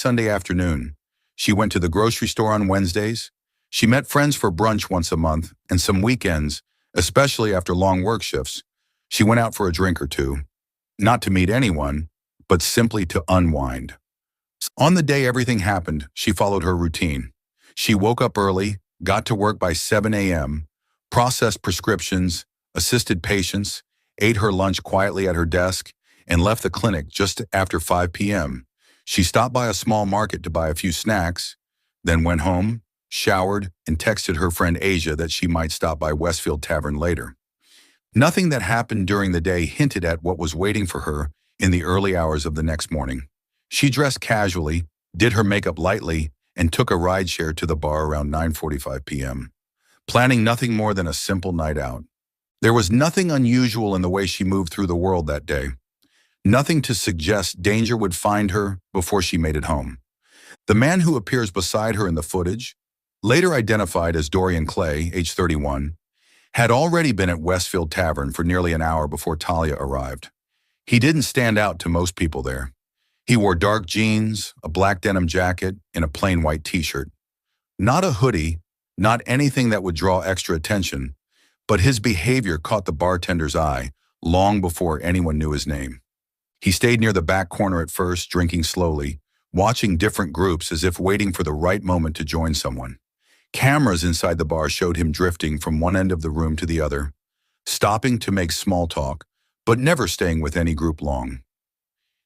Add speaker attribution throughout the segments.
Speaker 1: Sunday afternoon. She went to the grocery store on Wednesdays. She met friends for brunch once a month, and some weekends, especially after long work shifts, she went out for a drink or two. Not to meet anyone, but simply to unwind. On the day everything happened, she followed her routine. She woke up early, got to work by 7 a.m., processed prescriptions, assisted patients, ate her lunch quietly at her desk, and left the clinic just after 5 p.m. She stopped by a small market to buy a few snacks, then went home, showered, and texted her friend Asia that she might stop by Westfield Tavern later. Nothing that happened during the day hinted at what was waiting for her in the early hours of the next morning. She dressed casually, did her makeup lightly, and took a rideshare to the bar around 9:45 p.m., planning nothing more than a simple night out. There was nothing unusual in the way she moved through the world that day. Nothing to suggest danger would find her before she made it home. The man who appears beside her in the footage, later identified as Dorian Clay, age 31, had already been at Westfield Tavern for nearly an hour before Talia arrived. He didn't stand out to most people there. He wore dark jeans, a black denim jacket, and a plain white t-shirt. Not a hoodie, not anything that would draw extra attention, but his behavior caught the bartender's eye long before anyone knew his name. He stayed near the back corner at first, drinking slowly, watching different groups as if waiting for the right moment to join someone. Cameras inside the bar showed him drifting from one end of the room to the other, stopping to make small talk, but never staying with any group long.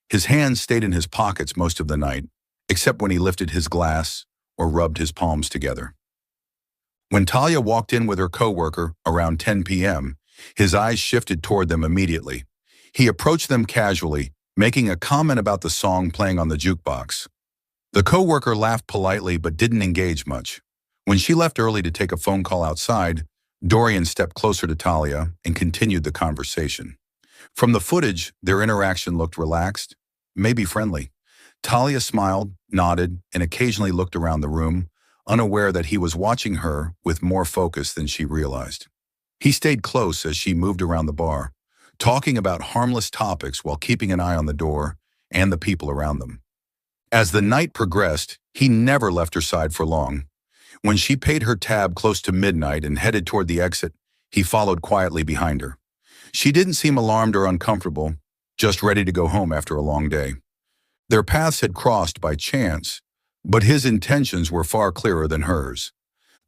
Speaker 1: His hands stayed in his pockets most of the night, except when he lifted his glass or rubbed his palms together. When Talia walked in with her coworker around 10 p.m., his eyes shifted toward them immediately. He approached them casually, making a comment about the song playing on the jukebox. The coworker laughed politely but didn't engage much. When she left early to take a phone call outside, Dorian stepped closer to Talia and continued the conversation. From the footage, their interaction looked relaxed, maybe friendly. Talia smiled, nodded, and occasionally looked around the room, unaware that he was watching her with more focus than she realized. He stayed close as she moved around the bar, talking about harmless topics while keeping an eye on the door and the people around them. As the night progressed, he never left her side for long. When she paid her tab close to midnight and headed toward the exit, he followed quietly behind her. She didn't seem alarmed or uncomfortable, just ready to go home after a long day. Their paths had crossed by chance, but his intentions were far clearer than hers.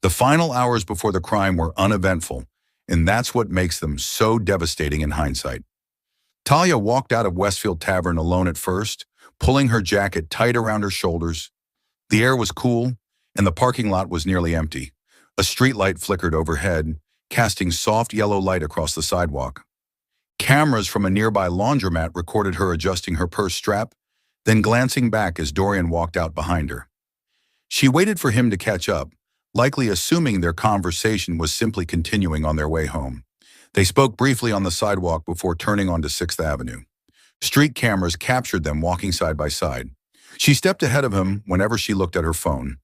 Speaker 1: The final hours before the crime were uneventful, and that's what makes them so devastating in hindsight. Talia walked out of Westfield Tavern alone at first, pulling her jacket tight around her shoulders. The air was cool, and the parking lot was nearly empty. A streetlight flickered overhead, casting soft yellow light across the sidewalk. Cameras from a nearby laundromat recorded her adjusting her purse strap, then glancing back as Dorian walked out behind her. She waited for him to catch up, likely assuming their conversation was simply continuing on their way home. They spoke briefly on the sidewalk before turning onto 6th Avenue. Street cameras captured them walking side by side. She stepped ahead of him whenever she looked at her phone.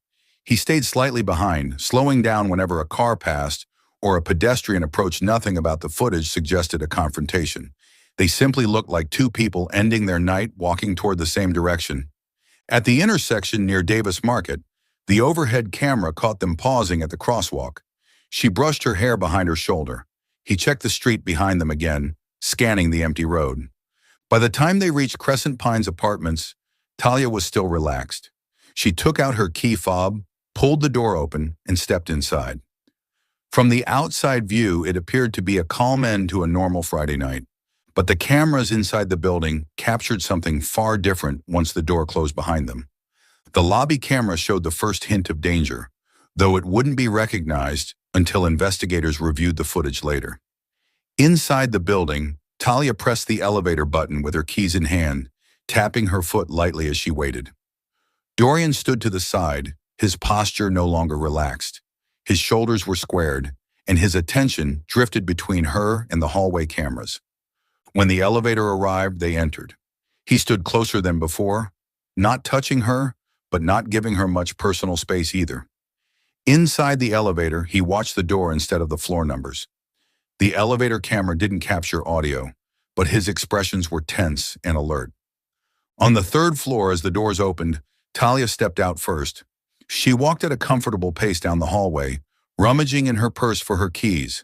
Speaker 1: He stayed slightly behind, slowing down whenever a car passed or a pedestrian approached. Nothing about the footage suggested a confrontation. They simply looked like two people ending their night walking toward the same direction. At the intersection near Davis Market, the overhead camera caught them pausing at the crosswalk. She brushed her hair behind her shoulder. He checked the street behind them again, scanning the empty road. By the time they reached Crescent Pines Apartments, Talia was still relaxed. She took out her key fob, pulled the door open, and stepped inside. From the outside view, it appeared to be a calm end to a normal Friday night. But the cameras inside the building captured something far different once the door closed behind them. The lobby camera showed the first hint of danger, though it wouldn't be recognized until investigators reviewed the footage later. Inside the building, Talia pressed the elevator button with her keys in hand, tapping her foot lightly as she waited. Dorian stood to the side, his posture no longer relaxed. His shoulders were squared, and his attention drifted between her and the hallway cameras. When the elevator arrived, they entered. He stood closer than before, not touching her, but not giving her much personal space either. Inside the elevator, he watched the door instead of the floor numbers. The elevator camera didn't capture audio, but his expressions were tense and alert. On the third floor, as the doors opened, Talia stepped out first. She walked at a comfortable pace down the hallway, rummaging in her purse for her keys.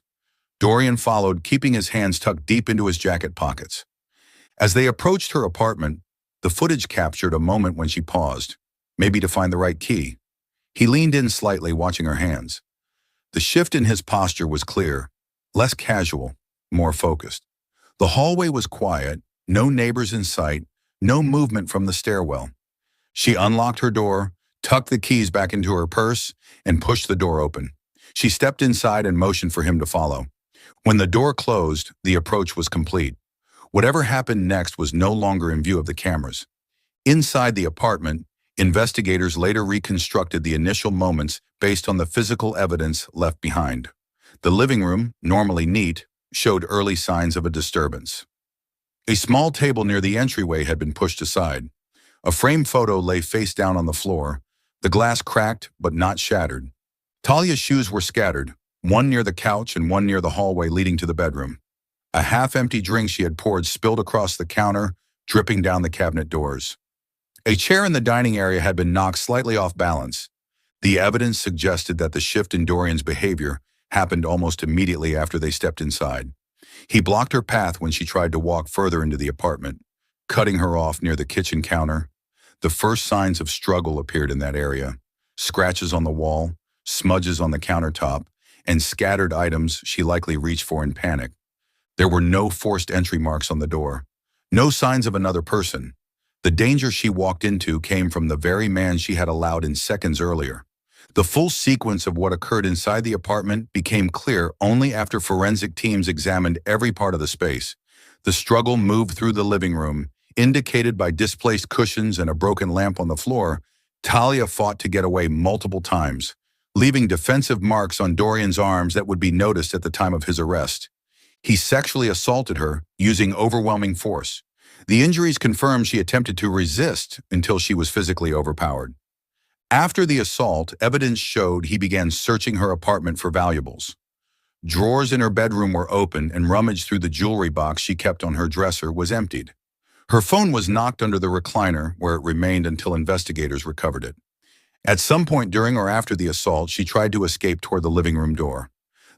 Speaker 1: Dorian followed, keeping his hands tucked deep into his jacket pockets. As they approached her apartment, the footage captured a moment when she paused, maybe to find the right key. He leaned in slightly, watching her hands. The shift in his posture was clear, less casual, more focused. The hallway was quiet, no neighbors in sight, no movement from the stairwell. She unlocked her door, tucked the keys back into her purse, and pushed the door open. She stepped inside and motioned for him to follow. When the door closed, the approach was complete. Whatever happened next was no longer in view of the cameras. Inside the apartment, investigators later reconstructed the initial moments based on the physical evidence left behind. The living room, normally neat, showed early signs of a disturbance. A small table near the entryway had been pushed aside. A framed photo lay face down on the floor, the glass cracked but not shattered. Talia's shoes were scattered, one near the couch and one near the hallway leading to the bedroom. A half-empty drink she had poured spilled across the counter, dripping down the cabinet doors. A chair in the dining area had been knocked slightly off balance. The evidence suggested that the shift in Dorian's behavior happened almost immediately after they stepped inside. He blocked her path when she tried to walk further into the apartment, cutting her off near the kitchen counter. The first signs of struggle appeared in that area. Scratches on the wall, smudges on the countertop, and scattered items she likely reached for in panic. There were no forced entry marks on the door. No signs of another person. The danger she walked into came from the very man she had allowed in seconds earlier. The full sequence of what occurred inside the apartment became clear only after forensic teams examined every part of the space. The struggle moved through the living room, indicated by displaced cushions and a broken lamp on the floor. Talia fought to get away multiple times, leaving defensive marks on Dorian's arms that would be noticed at the time of his arrest. He sexually assaulted her, using overwhelming force. The injuries confirmed she attempted to resist until she was physically overpowered. After the assault, evidence showed he began searching her apartment for valuables. Drawers in her bedroom were open, and rummage through the jewelry box she kept on her dresser was emptied. Her phone was knocked under the recliner, where it remained until investigators recovered it. At some point during or after the assault, she tried to escape toward the living room door.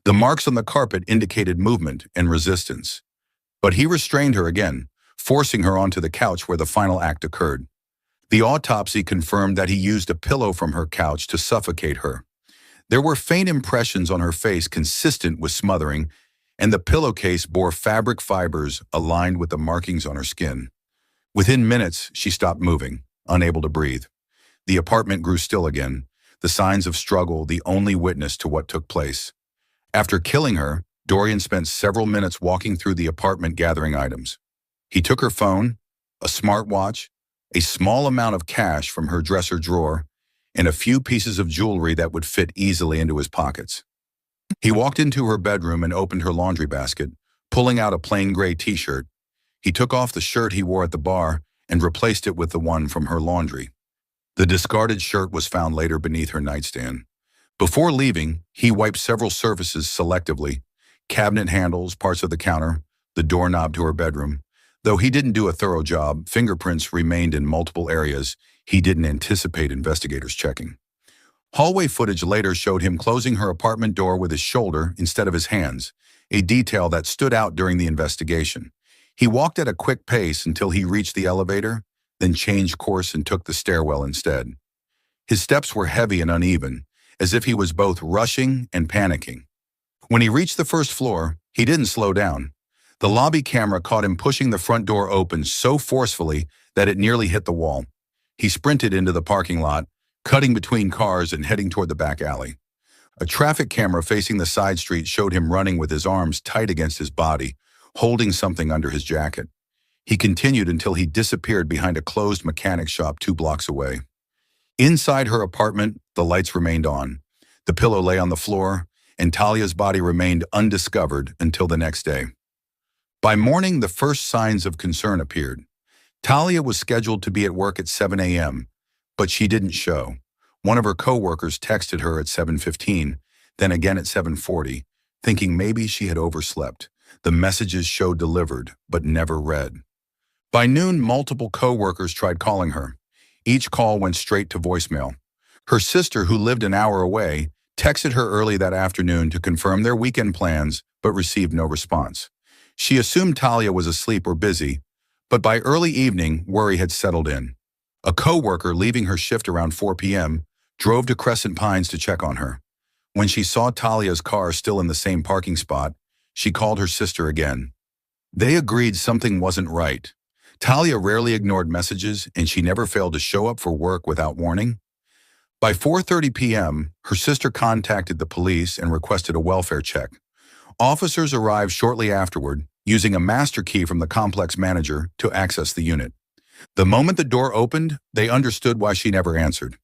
Speaker 1: The marks on the carpet indicated movement and resistance. But he restrained her again, forcing her onto the couch where the final act occurred. The autopsy confirmed that he used a pillow from her couch to suffocate her. There were faint impressions on her face consistent with smothering, and the pillowcase bore fabric fibers aligned with the markings on her skin. Within minutes, she stopped moving, unable to breathe. The apartment grew still again, the signs of struggle the only witness to what took place. After killing her, Dorian spent several minutes walking through the apartment gathering items. He took her phone, a smartwatch, a small amount of cash from her dresser drawer, and a few pieces of jewelry that would fit easily into his pockets. He walked into her bedroom and opened her laundry basket, pulling out a plain gray t-shirt. He took off the shirt he wore at the bar and replaced it with the one from her laundry. The discarded shirt was found later beneath her nightstand. Before leaving, he wiped several surfaces selectively: cabinet handles, parts of the counter, the doorknob to her bedroom. Though he didn't do a thorough job, fingerprints remained in multiple areas he didn't anticipate investigators checking. Hallway footage later showed him closing her apartment door with his shoulder instead of his hands, a detail that stood out during the investigation. He walked at a quick pace until he reached the elevator, then changed course and took the stairwell instead. His steps were heavy and uneven, as if he was both rushing and panicking. When he reached the first floor, he didn't slow down. The lobby camera caught him pushing the front door open so forcefully that it nearly hit the wall. He sprinted into the parking lot, cutting between cars and heading toward the back alley. A traffic camera facing the side street showed him running with his arms tight against his body, holding something under his jacket. He continued until he disappeared behind a closed mechanic shop 2 blocks away. Inside her apartment, the lights remained on. The pillow lay on the floor, and Talia's body remained undiscovered until the next day. By morning, the first signs of concern appeared. Talia was scheduled to be at work at 7 a.m., but she didn't show. One of her co-workers texted her at 7:15, then again at 7:40, thinking maybe she had overslept. The messages showed delivered, but never read. By noon, multiple co-workers tried calling her. Each call went straight to voicemail. Her sister, who lived an hour away, texted her early that afternoon to confirm their weekend plans, but received no response. She assumed Talia was asleep or busy, but by early evening, worry had settled in. A co-worker leaving her shift around 4 p.m. drove to Crescent Pines to check on her. When she saw Talia's car still in the same parking spot, she called her sister again. They agreed something wasn't right. Talia rarely ignored messages, and she never failed to show up for work without warning. By 4:30 p.m., her sister contacted the police and requested a welfare check. Officers arrived shortly afterward, using a master key from the complex manager to access the unit. The moment the door opened, they understood why she never answered.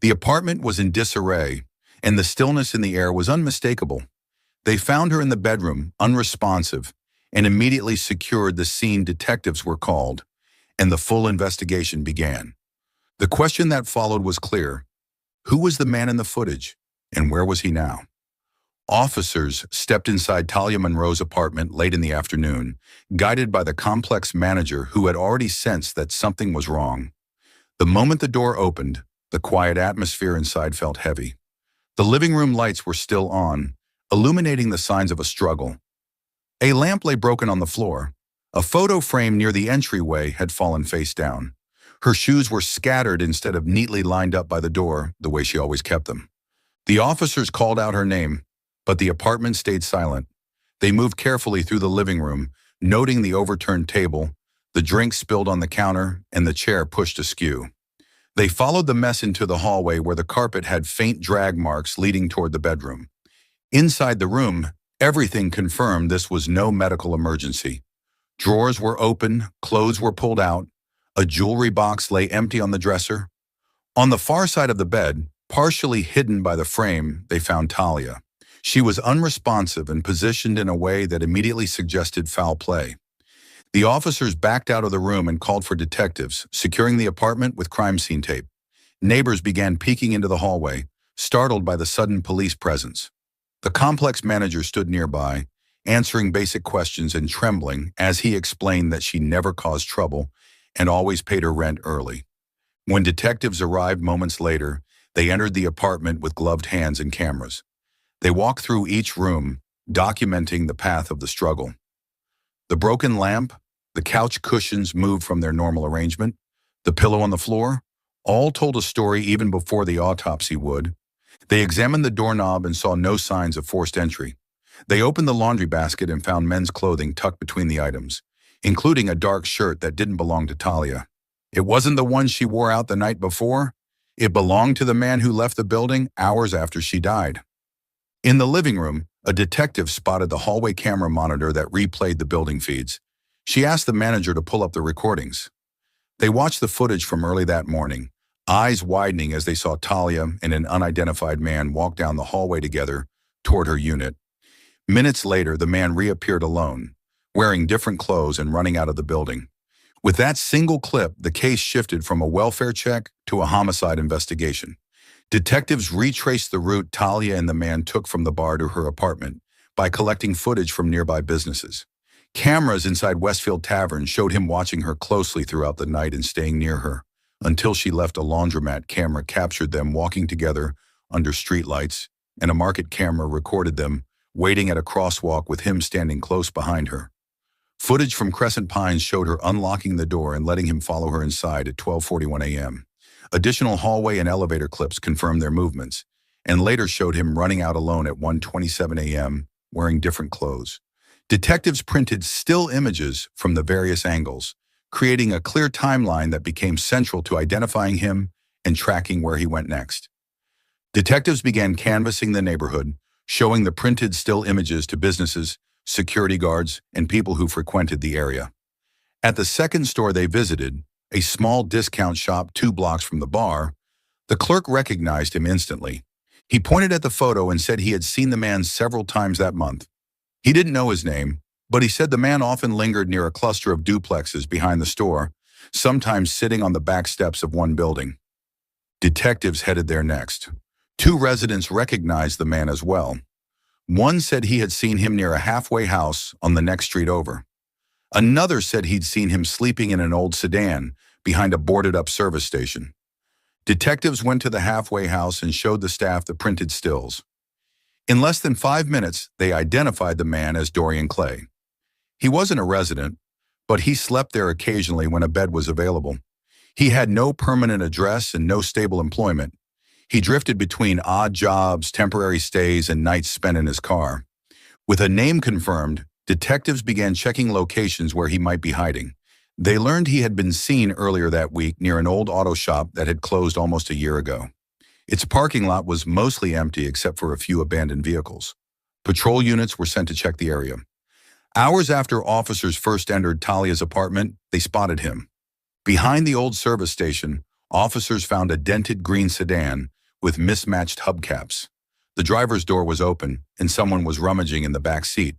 Speaker 1: The apartment was in disarray, and the stillness in the air was unmistakable. They found her in the bedroom, unresponsive, and immediately secured the scene. Detectives were called, and the full investigation began. The question that followed was clear. Who was the man in the footage, and where was he now? Officers stepped inside Talia Monroe's apartment late in the afternoon, guided by the complex manager who had already sensed that something was wrong. The moment the door opened, the quiet atmosphere inside felt heavy. The living room lights were still on, illuminating the signs of a struggle. A lamp lay broken on the floor. A photo frame near the entryway had fallen face down. Her shoes were scattered instead of neatly lined up by the door, the way she always kept them. The officers called out her name, but the apartment stayed silent. They moved carefully through the living room, noting the overturned table, the drink spilled on the counter, and the chair pushed askew. They followed the mess into the hallway where the carpet had faint drag marks leading toward the bedroom. Inside the room, everything confirmed this was no medical emergency. Drawers were open, clothes were pulled out, a jewelry box lay empty on the dresser. On the far side of the bed, partially hidden by the frame, they found Talia. She was unresponsive and positioned in a way that immediately suggested foul play. The officers backed out of the room and called for detectives, securing the apartment with crime scene tape. Neighbors began peeking into the hallway, startled by the sudden police presence. The complex manager stood nearby, answering basic questions and trembling as he explained that she never caused trouble and always paid her rent early. When detectives arrived moments later, they entered the apartment with gloved hands and cameras. They walked through each room, documenting the path of the struggle. The broken lamp, the couch cushions moved from their normal arrangement, the pillow on the floor, all told a story even before the autopsy would. They examined the doorknob and saw no signs of forced entry. They opened the laundry basket and found men's clothing tucked between the items, including a dark shirt that didn't belong to Talia. It wasn't the one she wore out the night before. It belonged to the man who left the building hours after she died. In the living room, a detective spotted the hallway camera monitor that replayed the building feeds. She asked the manager to pull up the recordings. They watched the footage from early that morning, eyes widening as they saw Talia and an unidentified man walk down the hallway together toward her unit. Minutes later, the man reappeared alone, wearing different clothes and running out of the building. With that single clip, the case shifted from a welfare check to a homicide investigation. Detectives retraced the route Talia and the man took from the bar to her apartment by collecting footage from nearby businesses. Cameras inside Westfield Tavern showed him watching her closely throughout the night and staying near her, until she left. A laundromat camera captured them walking together under streetlights, and a market camera recorded them waiting at a crosswalk with him standing close behind her. Footage from Crescent Pines showed her unlocking the door and letting him follow her inside at 12:41 a.m. Additional hallway and elevator clips confirmed their movements, and later showed him running out alone at 1:27 a.m., wearing different clothes. Detectives printed still images from the various angles, creating a clear timeline that became central to identifying him and tracking where he went next. Detectives began canvassing the neighborhood, showing the printed still images to businesses, security guards, and people who frequented the area. At the second store they visited, a small discount shop 2 blocks from the bar, the clerk recognized him instantly. He pointed at the photo and said he had seen the man several times that month. He didn't know his name, but he said the man often lingered near a cluster of duplexes behind the store, sometimes sitting on the back steps of one building. Detectives headed there next. 2 residents recognized the man as well. One said he had seen him near a halfway house on the next street over. Another said he'd seen him sleeping in an old sedan behind a boarded-up service station. Detectives went to the halfway house and showed the staff the printed stills. In less than 5 minutes, they identified the man as Dorian Clay. He wasn't a resident, but he slept there occasionally when a bed was available. He had no permanent address and no stable employment. He drifted between odd jobs, temporary stays, and nights spent in his car. With a name confirmed, detectives began checking locations where he might be hiding. They learned he had been seen earlier that week near an old auto shop that had closed almost a year ago. Its parking lot was mostly empty except for a few abandoned vehicles. Patrol units were sent to check the area. Hours after officers first entered Talia's apartment, they spotted him. Behind the old service station, officers found a dented green sedan with mismatched hubcaps. The driver's door was open, and someone was rummaging in the back seat.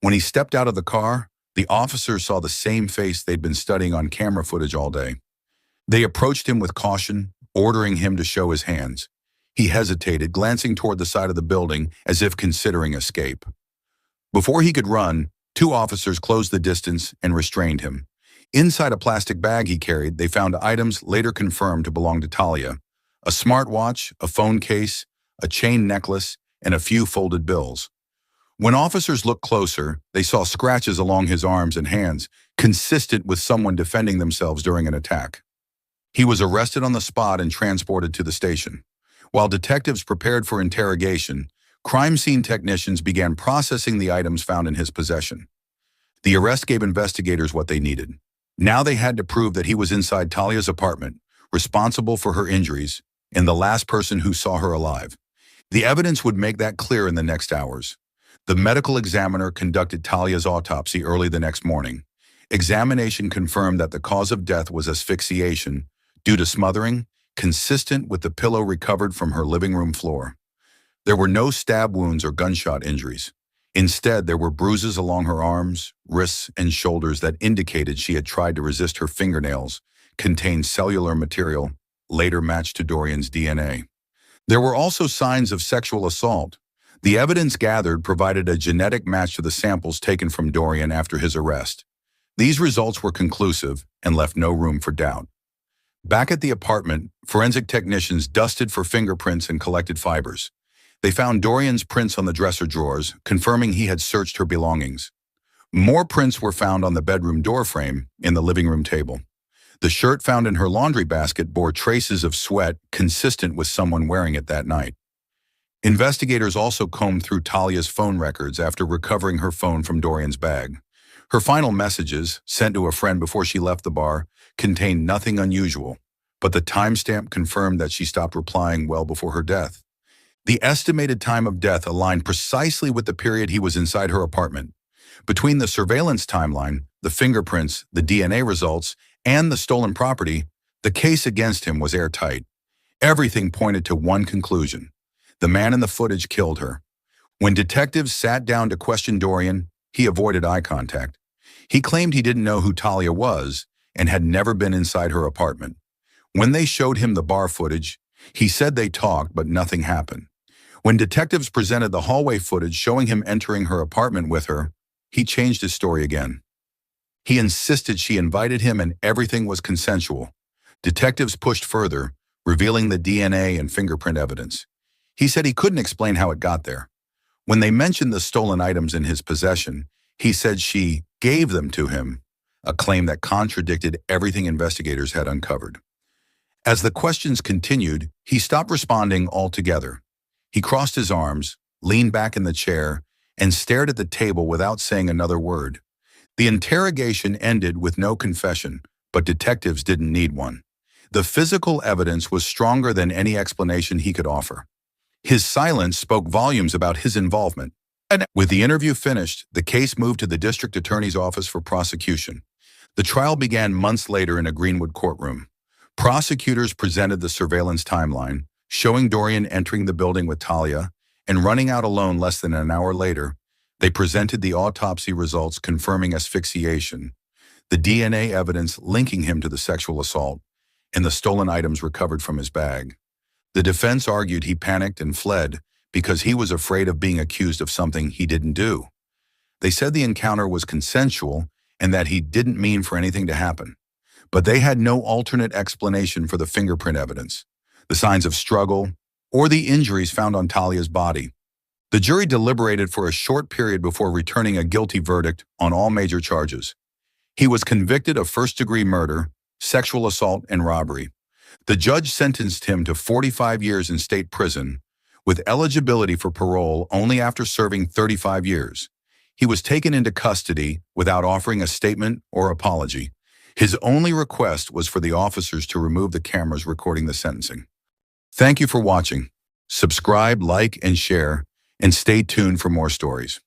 Speaker 1: When he stepped out of the car, the officers saw the same face they'd been studying on camera footage all day. They approached him with caution, ordering him to show his hands. He hesitated, glancing toward the side of the building as if considering escape. Before he could run, 2 officers closed the distance and restrained him. Inside a plastic bag he carried, they found items later confirmed to belong to Talia: a smartwatch, a phone case, a chain necklace, and a few folded bills. When officers looked closer, they saw scratches along his arms and hands, consistent with someone defending themselves during an attack. He was arrested on the spot and transported to the station. While detectives prepared for interrogation, crime scene technicians began processing the items found in his possession. The arrest gave investigators what they needed. Now they had to prove that he was inside Talia's apartment, responsible for her injuries, and the last person who saw her alive. The evidence would make that clear in the next hours. The medical examiner conducted Talia's autopsy early the next morning. Examination confirmed that the cause of death was asphyxiation due to smothering, consistent with the pillow recovered from her living room floor. There were no stab wounds or gunshot injuries. Instead, there were bruises along her arms, wrists, and shoulders that indicated she had tried to resist. Her fingernails contained cellular material, later matched to Dorian's DNA. There were also signs of sexual assault. The evidence gathered provided a genetic match to the samples taken from Dorian after his arrest. These results were conclusive and left no room for doubt. Back at the apartment, forensic technicians dusted for fingerprints and collected fibers. They found Dorian's prints on the dresser drawers, confirming he had searched her belongings. More prints were found on the bedroom doorframe in the living room table. The shirt found in her laundry basket bore traces of sweat consistent with someone wearing it that night. Investigators also combed through Talia's phone records after recovering her phone from Dorian's bag. Her final messages, sent to a friend before she left the bar, contained nothing unusual, but the timestamp confirmed that she stopped replying well before her death. The estimated time of death aligned precisely with the period he was inside her apartment. Between the surveillance timeline, the fingerprints, the DNA results, and the stolen property, the case against him was airtight. Everything pointed to one conclusion: the man in the footage killed her. When detectives sat down to question Dorian, he avoided eye contact. He claimed he didn't know who Talia was and had never been inside her apartment. When they showed him the bar footage, he said they talked, but nothing happened. When detectives presented the hallway footage showing him entering her apartment with her, he changed his story again. He insisted she invited him and everything was consensual. Detectives pushed further, revealing the DNA and fingerprint evidence. He said he couldn't explain how it got there. When they mentioned the stolen items in his possession, he said she gave them to him, a claim that contradicted everything investigators had uncovered. As the questions continued, he stopped responding altogether. He crossed his arms, leaned back in the chair, and stared at the table without saying another word. The interrogation ended with no confession, but detectives didn't need one. The physical evidence was stronger than any explanation he could offer. His silence spoke volumes about his involvement. With the interview finished, the case moved to the district attorney's office for prosecution. The trial began months later in a Greenwood courtroom. Prosecutors presented the surveillance timeline, showing Dorian entering the building with Talia and running out alone less than an hour later. They presented the autopsy results confirming asphyxiation, the DNA evidence linking him to the sexual assault, and the stolen items recovered from his bag. The defense argued he panicked and fled because he was afraid of being accused of something he didn't do. They said the encounter was consensual and that he didn't mean for anything to happen. But they had no alternate explanation for the fingerprint evidence. the signs of struggle, or the injuries found on Talia's body. The jury deliberated for a short period before returning a guilty verdict on all major charges. He was convicted of first-degree murder, sexual assault, and robbery. The judge sentenced him to 45 years in state prison, with eligibility for parole only after serving 35 years. He was taken into custody without offering a statement or apology. His only request was for the officers to remove the cameras recording the sentencing. Thank you for watching. Subscribe, like, and share, and stay tuned for more stories.